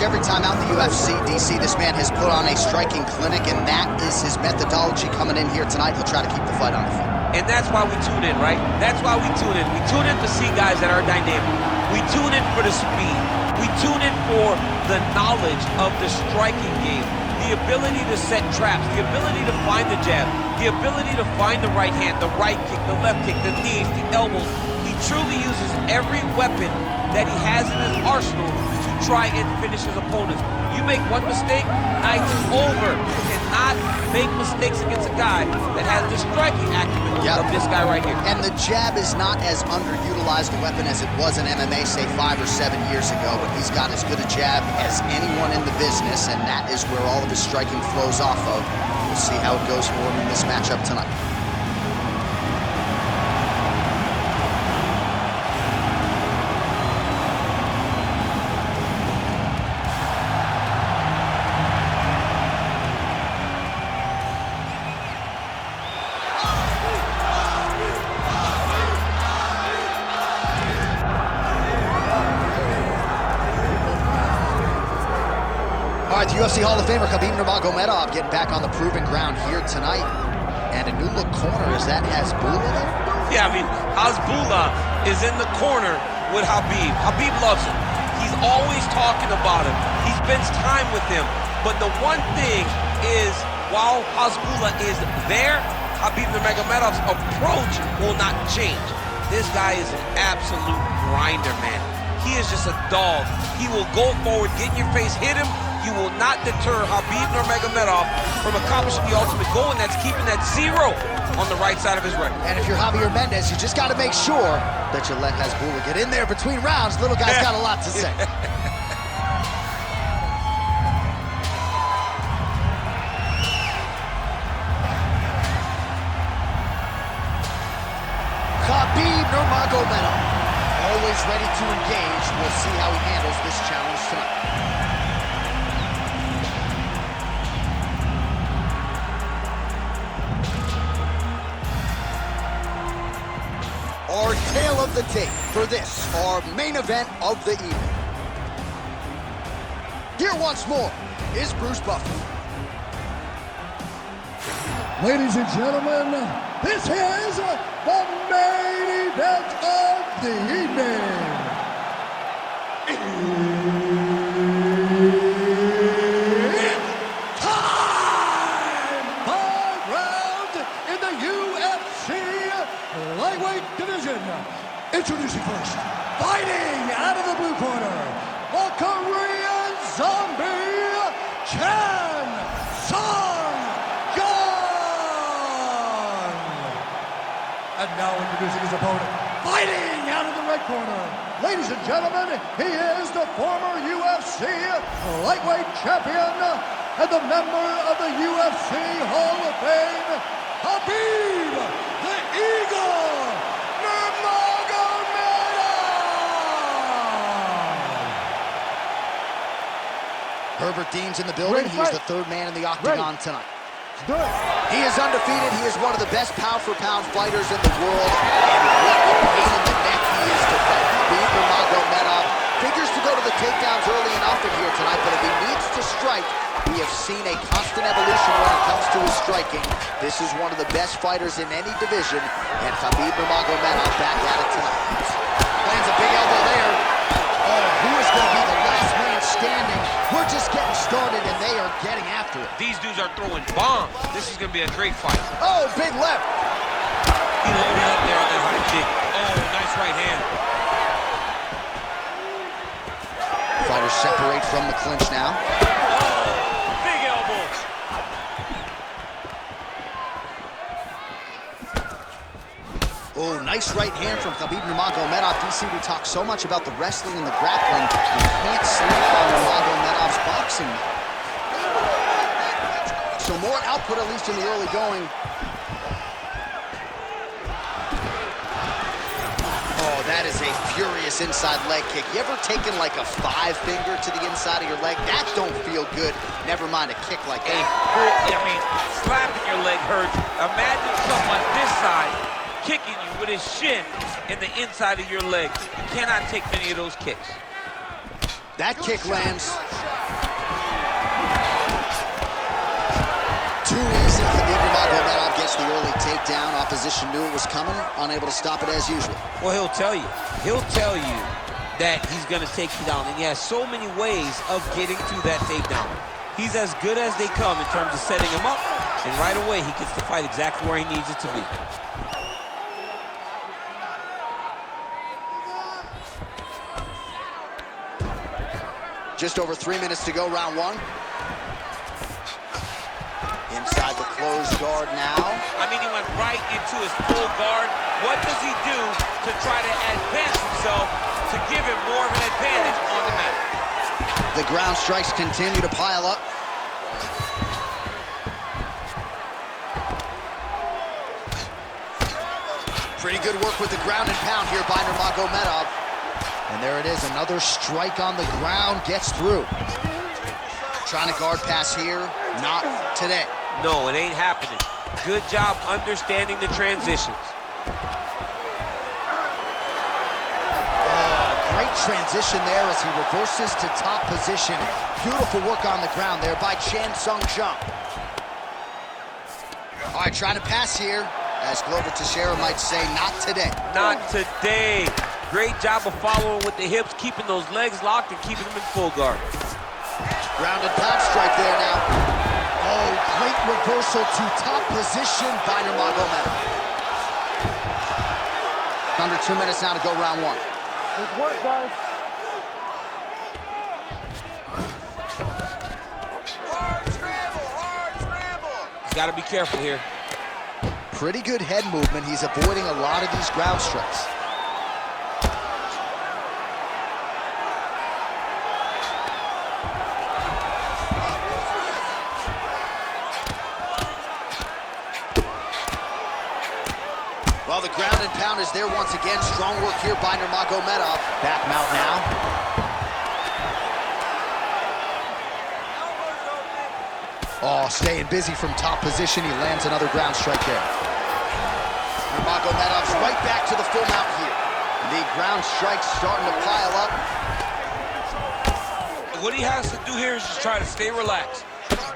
every time out in the UFC, DC, this man has put on a striking clinic, and that is his methodology coming in here tonight. He'll try to keep the fight on the feet. And that's why we tune in, right? That's why we tune in. We tune in to see guys that are dynamic. We tune in for the speed. We tune in for the knowledge of the striking game, the ability to set traps, the ability to find the jab, the ability to find the right hand, the right kick, the left kick, the knees, the elbows. He truly uses every weapon that he has in his arsenal to try and finish his opponents. You make one mistake, night's over. You cannot make mistakes against a guy that has the striking acumen of this guy right here. And the jab is not as underutilized a weapon as it was in MMA, say 5 or 7 years ago, but he's got as good a jab as anyone in the business, and that is where all of his striking flows off of. We'll see how it goes for him in this matchup tonight. All right, the UFC Hall of Famer Khabib Nurmagomedov getting back on the proven ground here tonight. And a new look corner, is that Hasbulla there? Yeah, I mean, Hasbulla is in the corner with Khabib. Khabib loves him. He's always talking about him. He spends time with him. But the one thing is, while Hasbulla is there, Khabib Nurmagomedov's approach will not change. This guy is an absolute grinder, man. He is just a dog. He will go forward, get in your face, hit him. You will not deter Khabib Nurmagomedov from accomplishing the ultimate goal, and that's keeping that 0 on the right side of his record. And if you're Javier Mendez, you just got to make sure that you let Hasbulla get in there between rounds. Little guy's got a lot to say. Khabib Nurmagomedov, always ready to engage. We'll see how he handles this challenge tonight. Our tale of the tape for this, our main event of the evening. Here once more is Bruce Buffer. Ladies and gentlemen, this is the main event of the evening. It's time! 5 rounds in the UFC lightweight division. Introducing first, fighting out of the blue corner, the Korean Zombie, Chan Sung Jung. And now introducing his opponent, fighting out of the red corner. Ladies and gentlemen, he is the former UFC lightweight champion and the member of the UFC Hall of Fame, Khabib the Eagle Nurmagomedov. Herbert Dean's in the building. He's the third man in the octagon tonight. He is undefeated. He is one of the best pound-for-pound fighters in the world. And what a pain in the neck he is to fight. Khabib Nurmagomedov figures to go to the takedowns early and often here tonight, but if he needs to strike, we have seen a constant evolution when it comes to his striking. This is one of the best fighters in any division, and Khabib Nurmagomedov back at it tonight. Lands a big elbow there. Oh, who is going to be the last man standing? We're just getting started, and they are getting after it. These dudes are throwing bombs. This is going to be a great fight. Oh, big left. He loaded up there on that high kick. Oh, nice right hand. Fighters separate from the clinch now. Big elbows. Oh, nice right hand from Khabib Nurmagomedov. DC, we talk so much about the wrestling and the grappling. You can't sleep on Nurmagomedov's boxing. So more output, at least in the early going. Oh, that is a furious inside leg kick. You ever taken like a 5-finger to the inside of your leg? That don't feel good. Never mind a kick like that. I mean, slapping your leg hurts. Imagine someone this side kicking you with his shin in the inside of your leg. You cannot take many of those kicks. That kick lands. takedown. Opposition knew it was coming, unable to stop it as usual. Well, he'll tell you. He'll tell you that he's going to take you down, and he has so many ways of getting to that takedown. He's as good as they come in terms of setting him up, and right away he gets the fight exactly where he needs it to be. Just over 3 minutes to go, round one. Inside the closed guard now. I mean, he went right into his full guard. What does he do to try to advance himself to give him more of an advantage on the mat? The ground strikes continue to pile up. Pretty good work with the ground and pound here by Nurmagomedov. And there it is, another strike on the ground, gets through. Trying to guard pass here, not today. No, it ain't happening. Good job understanding the transitions. Great transition there as he reverses to top position. Beautiful work on the ground there by Jung. All right, trying to pass here. As Glover Teixeira might say, not today. Not today. Great job of following with the hips, keeping those legs locked and keeping them in full guard. Ground and pound strike there now. Oh, great reversal to top position by Nurmagomedov. Under 2 minutes now to go round one. Good work, guys. Hard scramble. He's got to be careful here. Pretty good head movement. He's avoiding a lot of these ground strikes. Well, the ground and pound is there once again. Strong work here by Nurmagomedov. Back mount now. Oh, staying busy from top position. He lands another ground strike there. Nurmagomedov's right back to the full mount here. The ground strikes starting to pile up. What he has to do here is just try to stay relaxed.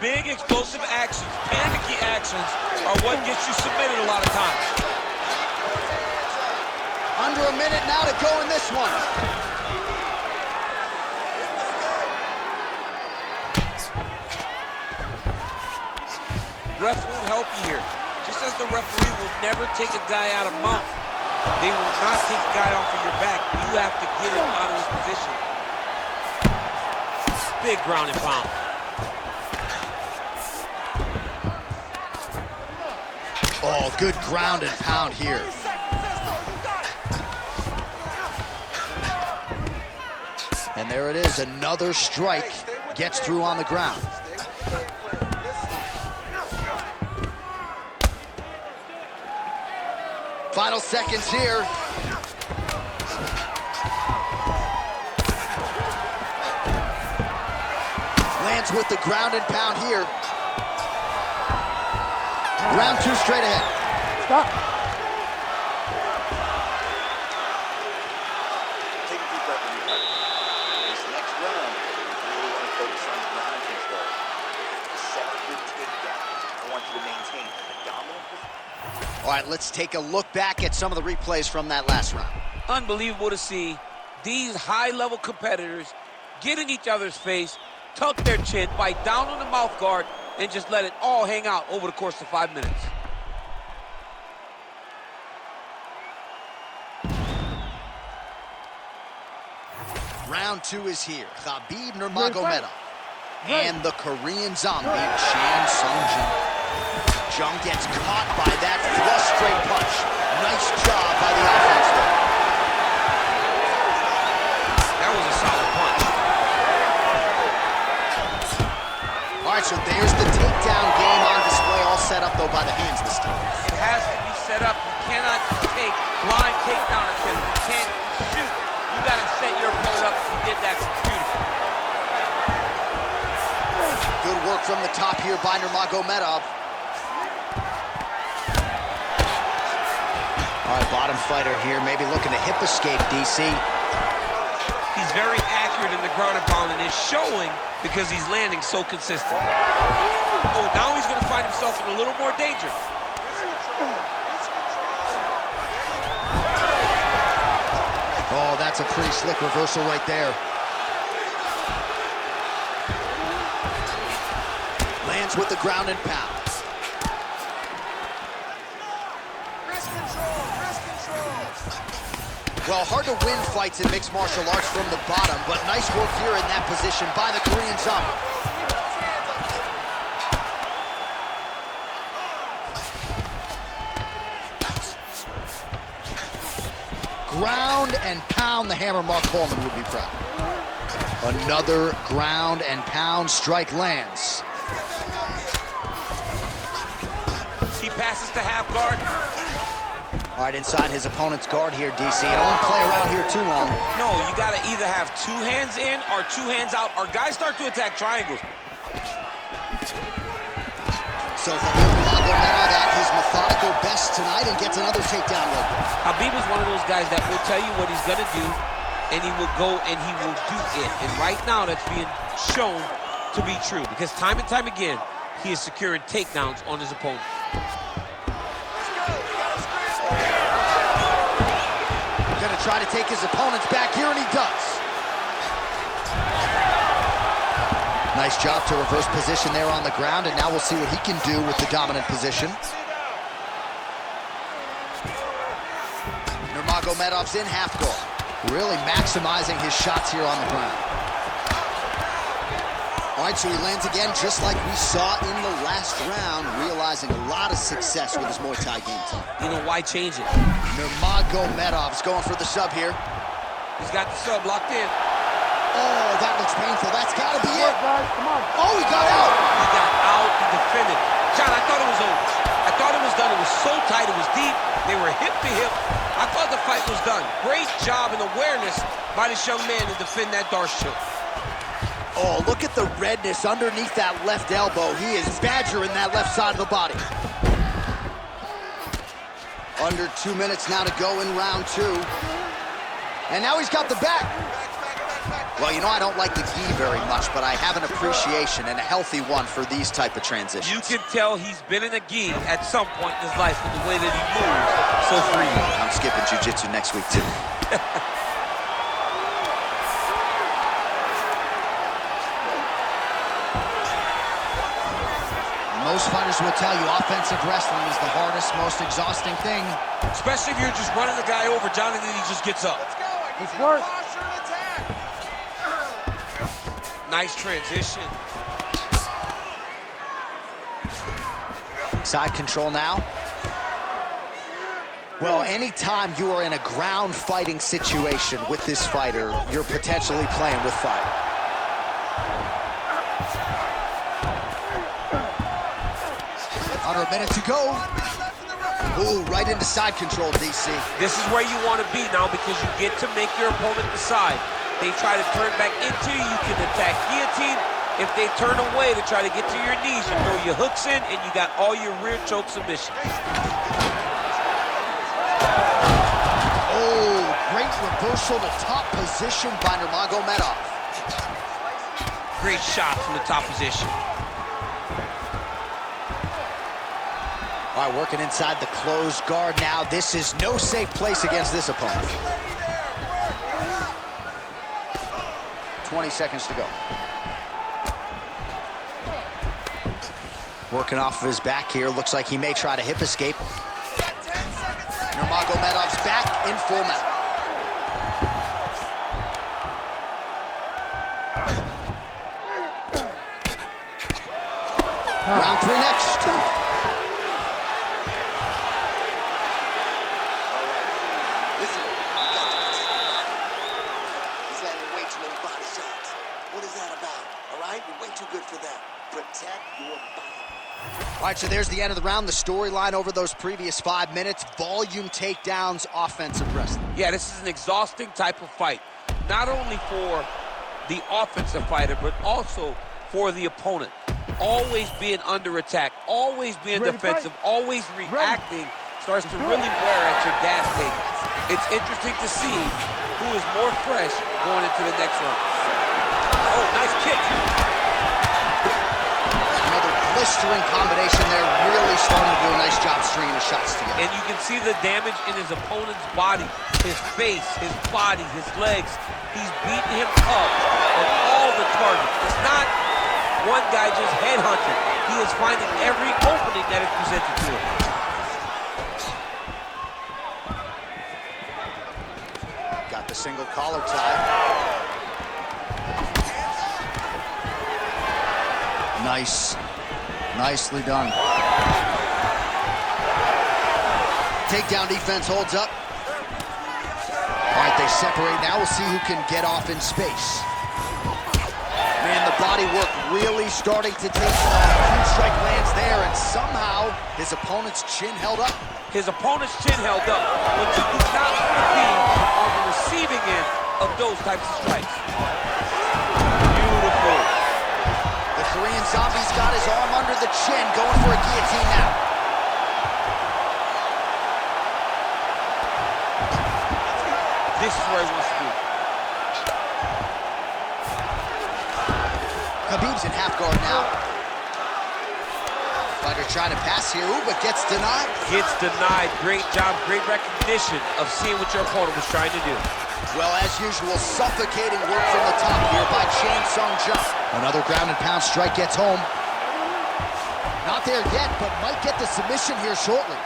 Big explosive actions, panicky actions are what gets you submitted a lot of times. Under a minute now to go in this one. Ref won't help you here. Just as the referee will never take a guy out of mount, they will not take a guy off of your back. You have to get him out of his position. Big ground and pound. Oh, good ground and pound here. And there it is, another strike gets through on the ground. Final seconds here. Lands with the ground and pound here. Round two straight ahead. Stop. Take a deep breath when you fight. This next round, you really want to focus on ground control. Set a good takedown. I want you to maintain a dominant position. All right, let's take a look back at some of the replays from that last round. Unbelievable to see these high-level competitors get in each other's face, tuck their chin, bite down on the mouth guard, and just let it all hang out over the course of 5 minutes. Round two is here. Khabib Nurmagomedov and the Korean zombie, Jung. Jung gets caught by that flush straight punch. Nice job by the offense there. That was a solid punch. All right, so there's the takedown game on display, all set up, though, by the hands this time. It has to be set up. You cannot take blind takedown attempts. You can't shoot. You got to set your opponent up. You did that beautiful. Good work from the top here by Nurmagomedov. All right, bottom fighter here, maybe looking to hip escape, DC. He's very accurate in the ground and pound, and it's showing because he's landing so consistent. Oh, now he's going to find himself in a little more danger. that's a pretty slick reversal right there. Lands with the ground and pound. Well, hard to win fights in mixed martial arts from the bottom, but nice work here in that position by the Korean Zombie. Ground and pound, the hammer. Mark Coleman would be proud. Another ground and pound strike lands. He passes to half guard. All right, inside his opponent's guard here, DC. Don't play around here too long. No, you got to either have 2 hands in or 2 hands out, or guys start to attack triangles. So Khabib Nurmagomedov at his methodical best tonight and gets another takedown look. Khabib is one of those guys that will tell you what he's going to do, and he will go and he will do it. And right now, that's being shown to be true, because time and time again, he is securing takedowns on his opponent. Gonna try to take his opponents back here, and he does. Nice job to reverse position there on the ground, and now we'll see what he can do with the dominant position. Nurmagomedov's in half guard, really maximizing his shots here on the ground. All right, so he lands again, just like we saw in the last round, realizing a lot of success with his Muay Thai game time. You know, why change it? Nurmagomedov's going for the sub here. He's got the sub locked in. Oh, that looks painful. That's got to be it. Guys, come on. Oh, he got out. He got out, he defended. John, I thought it was over. I thought it was done. It was so tight, it was deep. They were hip to hip. I thought the fight was done. Great job and awareness by this young man to defend that Darce choke. Oh, look at the redness underneath that left elbow. He is badgering that left side of the body. Under 2 minutes now to go in round 2. And now he's got the back. Well, you know, I don't like the gi very much, but I have an appreciation, and a healthy one, for these type of transitions. You can tell he's been in a gi at some point in his life with the way that he moves so freely. I'm skipping jiu-jitsu next week, too. Most fighters will tell you offensive wrestling is the hardest, most exhausting thing. Especially if you're just running the guy over, John, and then he just gets up. It's work. Nice transition. Side control now. Well, anytime you are in a ground fighting situation with this fighter, you're potentially playing with fire. Under a minute to go. Ooh, right into side control, DC. This is where you want to be now, because you get to make your opponent decide. They try to turn back into you, you can attack guillotine. If they turn away to try to get to your knees, you throw your hooks in, and you got all your rear choke submissions. Oh, great reversal to top position by Nurmagomedov. Great shot from the top position. All right, working inside the closed guard now. This is no safe place against this opponent. 20 seconds to go. Working off of his back here. Looks like he may try to hip escape. Nurmagomedov's back in full mount. Round 3 next. All right, so there's the end of the round. The storyline over those previous 5 minutes: volume takedowns, offensive wrestling. Yeah, this is an exhausting type of fight. Not only for the offensive fighter, but also for the opponent. Always being under attack, always being defensive, always reacting, starts to really wear at your gas tank. It's interesting to see who is more fresh going into the next round. Oh, nice kick. blistering combination there, really starting to do a nice job stringing the shots together. And you can see the damage in his opponent's body, his face, his body, his legs. He's beating him up on all the targets. It's not one guy just headhunting. He is finding every opening that is presented to him. Got the single collar tie. Nice. Nicely done. Takedown defense holds up. All right, they separate now. We'll see who can get off in space. Man, the body work really starting to take off. Huge strike lands there, and somehow his opponent's chin held up. His opponent's chin held up, but you do not want to be on the receiving end of those types of strikes. Beautiful. The Korean Zombie's got his arm under the chin, going for a guillotine now. This is where he wants to be. Khabib's in half guard now. Fighter trying to pass here, ooh, but gets denied. Gets denied. Great job, great recognition of seeing what your opponent was trying to do. Well, as usual, suffocating work from the top here by Jung. Another ground and pound strike gets home. Not there yet, but might get the submission here shortly.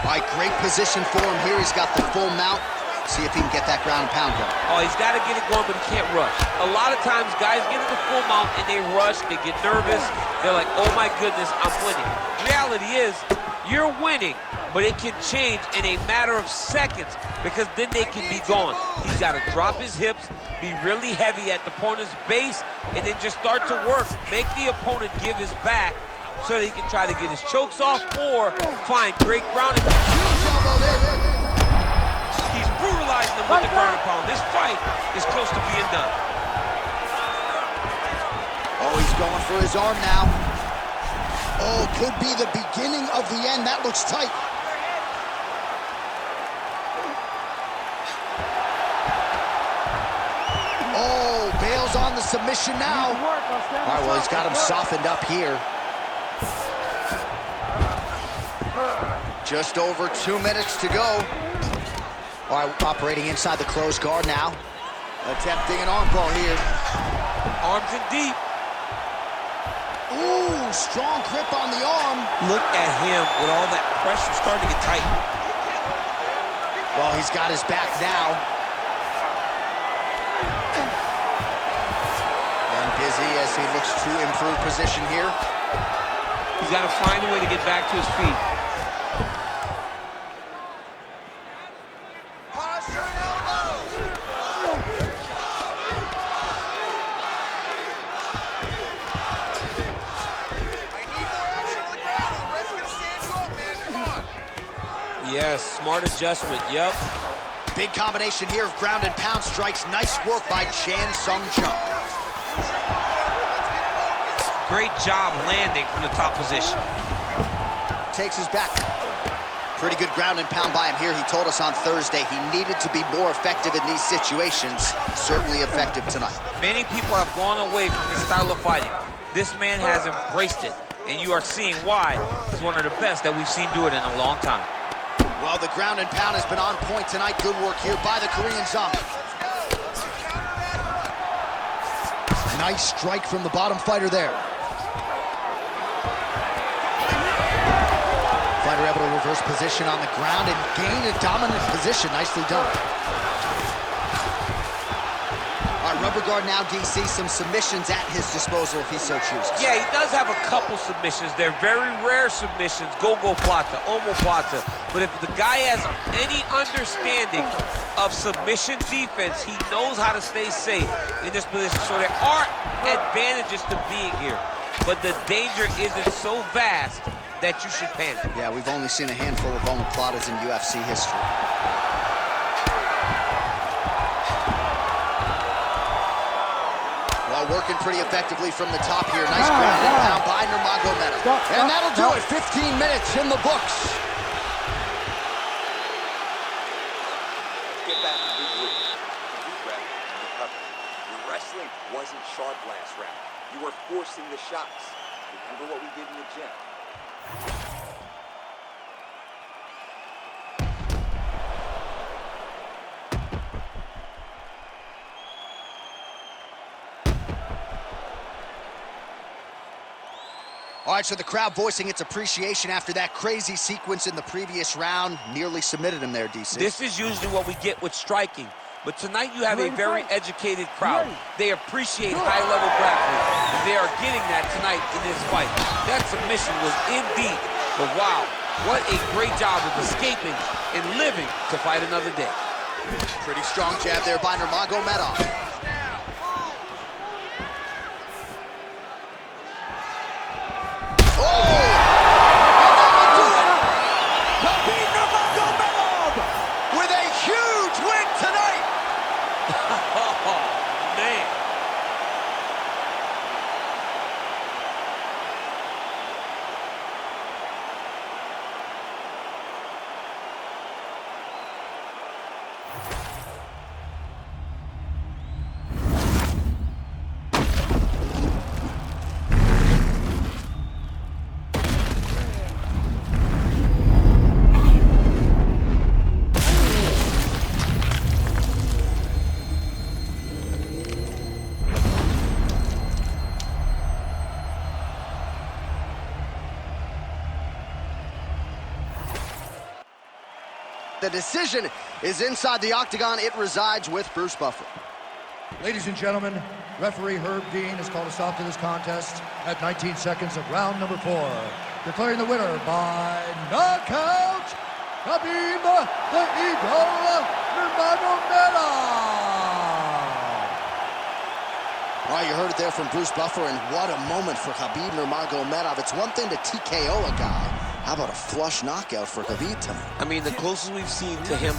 All right, great position for him here. He's got the full mount. See if he can get that ground and pound going. Oh, he's got to get it going, but he can't rush. A lot of times, guys get in the full mount and they rush, they get nervous. They're like, oh my goodness, I'm winning. Reality is, you're winning, but it can change in a matter of seconds because then they can be gone. He's got to drop his hips, be really heavy at the opponent's base, and then just start to work. Make the opponent give his back so that he can try to get his chokes off or find great ground. He's brutalizing them with the ground and pound. This fight is close to being done. Oh, he's going for his arm now. Oh, could be the beginning of the end. That looks tight. Oh, bails on the submission now. All right, well, he's got him softened up here. Just over 2 minutes to go. All right, operating inside the closed guard now. Attempting an armbar here. Arms in deep. Ooh, strong grip on the arm. Look at him with all that pressure starting to get tight. Well, he's got his back now. And busy as he looks to improve position here. He's got to find a way to get back to his feet. Yes, smart adjustment, yep. Big combination here of ground and pound strikes. Nice work by Jung. Great job landing from the top position. Takes his back. Pretty good ground and pound by him here. He told us on Thursday he needed to be more effective in these situations. Certainly effective tonight. Many people have gone away from this style of fighting. This man has embraced it, and you are seeing why he's one of the best that we've seen do it in a long time. Well, the ground and pound has been on point tonight. Good work here by the Korean Zombie. Nice strike from the bottom fighter there. Fighter able to reverse position on the ground and gain a dominant position. Nicely done. All right, rubber guard now, DC. Some submissions at his disposal if he so chooses. Yeah, he does have a couple submissions. They're very rare submissions. Go-go plata, omoplata. But if the guy has any understanding of submission defense, he knows how to stay safe in this position. So there are advantages to being here. But the danger isn't so vast that you should panic. Yeah, we've only seen a handful of omoplatas in UFC history. Well, working pretty effectively from the top here. Nice ground and pound by Nurmagomedov. And that'll do it. 15 minutes in the books. Get back and regroup. If we Wrestling wasn't sharp last round. You were forcing the shots. Remember what we did in the gym. All right, so the crowd voicing its appreciation after that crazy sequence in the previous round. Nearly submitted him there, DC. This is usually what we get with striking. But tonight you have a very educated crowd. They appreciate high-level grappling. And they are getting that tonight in this fight. That submission was indeed. But wow, what a great job of escaping and living to fight another day. Pretty strong jab there by Nurmagomedov. Khabib Nurmagomedov with a huge win tonight. Oh, man. The decision is inside the octagon. It resides with Bruce Buffer. Ladies and gentlemen, referee Herb Dean has called a stop to this contest at 19 seconds of round number 4. Declaring the winner by knockout, Khabib the Eagle Nurmagomedov. All right, you heard it there from Bruce Buffer, and what a moment for Khabib Nurmagomedov. It's one thing to TKO a guy. How about a flush knockout for Khabib tonight? I mean, the closest we've seen to him